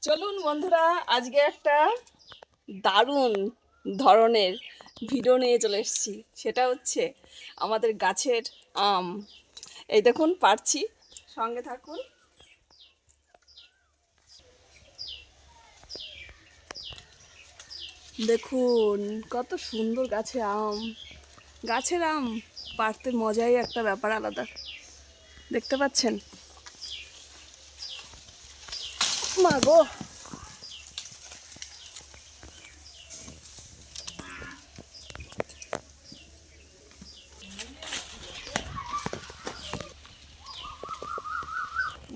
চলুন বন্ধুরা, আজকে একটা দারুণ ধরনের ভিডিও নিয়ে চলে এসেছি। সেটা হচ্ছে আমাদের গাছের আম। এই দেখুন পারছি, সঙ্গে থাকুন। দেখুন কত সুন্দর গাছে আম। গাছের আম পাড়তে মজাই একটা ব্যাপার আলাদা। দেখতে পাচ্ছেন? মা গো,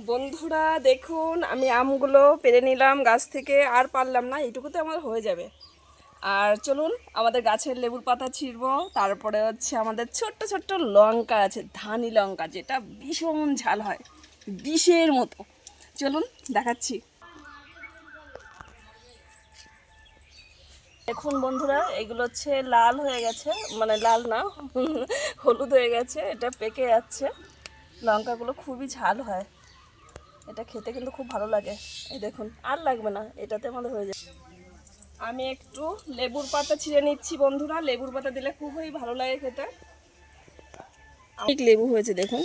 বন্ধুরা দেখুন, আমি আমগুলো পেড়ে নিলাম গাছ থেকে। আর পারলাম না, এইটুকুতে আমার হয়ে যাবে। আর চলুন, আমাদের গাছের লেবুর পাতা ছিঁড়বো। তারপরে হচ্ছে আমাদের ছোট্ট ছোট্ট লঙ্কা আছে, ধানি লঙ্কা, যেটা ভীষণ ঝাল হয়, বিষের মতো। চলুন দেখাচ্ছি। দেখুন বন্ধুরা, এগুলো হচ্ছে লাল হয়ে গেছে, মানে লাল না, হলুদ হয়ে গেছে। এটা পেকে যাচ্ছে। লঙ্কাগুলো খুবই ঝাল হয়, এটা খেতে কিন্তু খুব ভালো লাগে। এই দেখুন, আর লাগবে না, এটাতে আমাদের হয়ে যাবে। আমি একটু লেবুর পাতা ছিঁড়ে নিচ্ছি বন্ধুরা। লেবুর পাতা দিলে খুবই ভালো লাগে খেতে। অনেক লেবু হয়েছে দেখুন।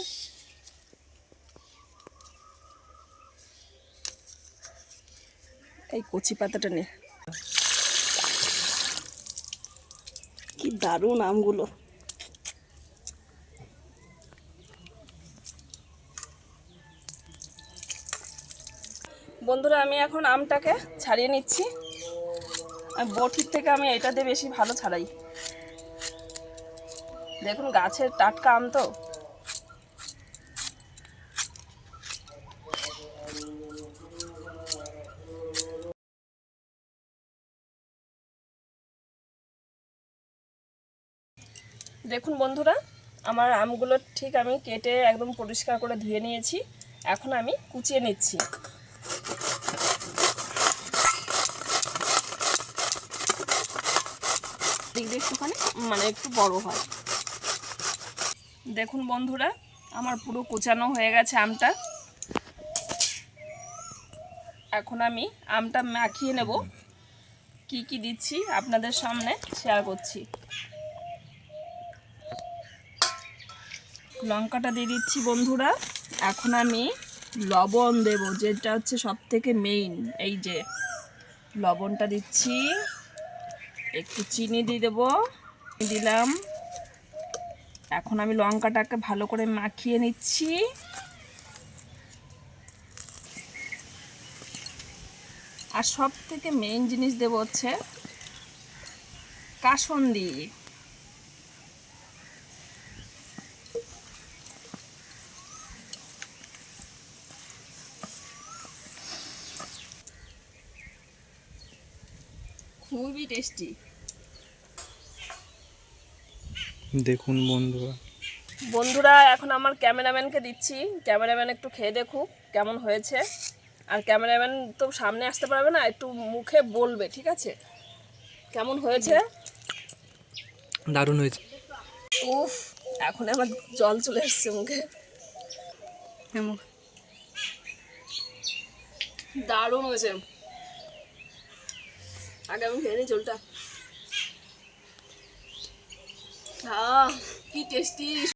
এই কচি পাতাটা নে, কি দারুণ আমগুলো। বন্ধুরা, আমি এখন আমটাকে ছাড়িয়ে নিচ্ছি। বটির থেকে আমি এটা দিয়ে বেশি ভালো ছাড়াই। দেখুন, গাছের টাটকা আম তো। দেখুন বন্ধুরা, আমার আমগুলো ঠিক আমি কেটে একদম পরিষ্কার করে ধুয়ে নিয়েছি। এখন আমি কুচিয়ে নিচ্ছি। দিক দিয়ে একটুখানি মানে একটু বড় হয়। দেখুন বন্ধুরা, আমার পুরো কুচানো হয়ে গেছে আমটা। এখন আমি আমটা মাখিয়ে নেব। কি কি দিচ্ছি আপনাদের সামনে শেয়ার করছি। লঙ্কাটা দিয়ে দিচ্ছি বন্ধুরা। এখন আমি লবণ দেব, যেটা হচ্ছে সব থেকে মেইন। এই যে লবণটা দিচ্ছি, একটু চিনি দিয়ে দেবো, দিলাম। এখন আমি লঙ্কাটাকে ভালো করে মাখিয়ে নিচ্ছি। আর সব থেকে মেইন জিনিস দেব হচ্ছে কাসুন্দি। খুবই টেস্টি। দেখুন বন্ধুরা, বন্ধুরা এখন আমার ক্যামেরাম্যানকে দিচ্ছি। ক্যামেরাম্যান একটু খেয়ে দেখুক কেমন হয়েছে। আর ক্যামেরাম্যান তো সামনে আসতে পারবে না, একটু মুখে বলবে, ঠিক আছে? কেমন হয়েছে? দারুণ হয়েছে। উফ, এখন আমার জল চলে এসছে মুখে। দারুণ হয়েছে। আগে আমি খেয়ে নিই জলটা। কি টেস্টি।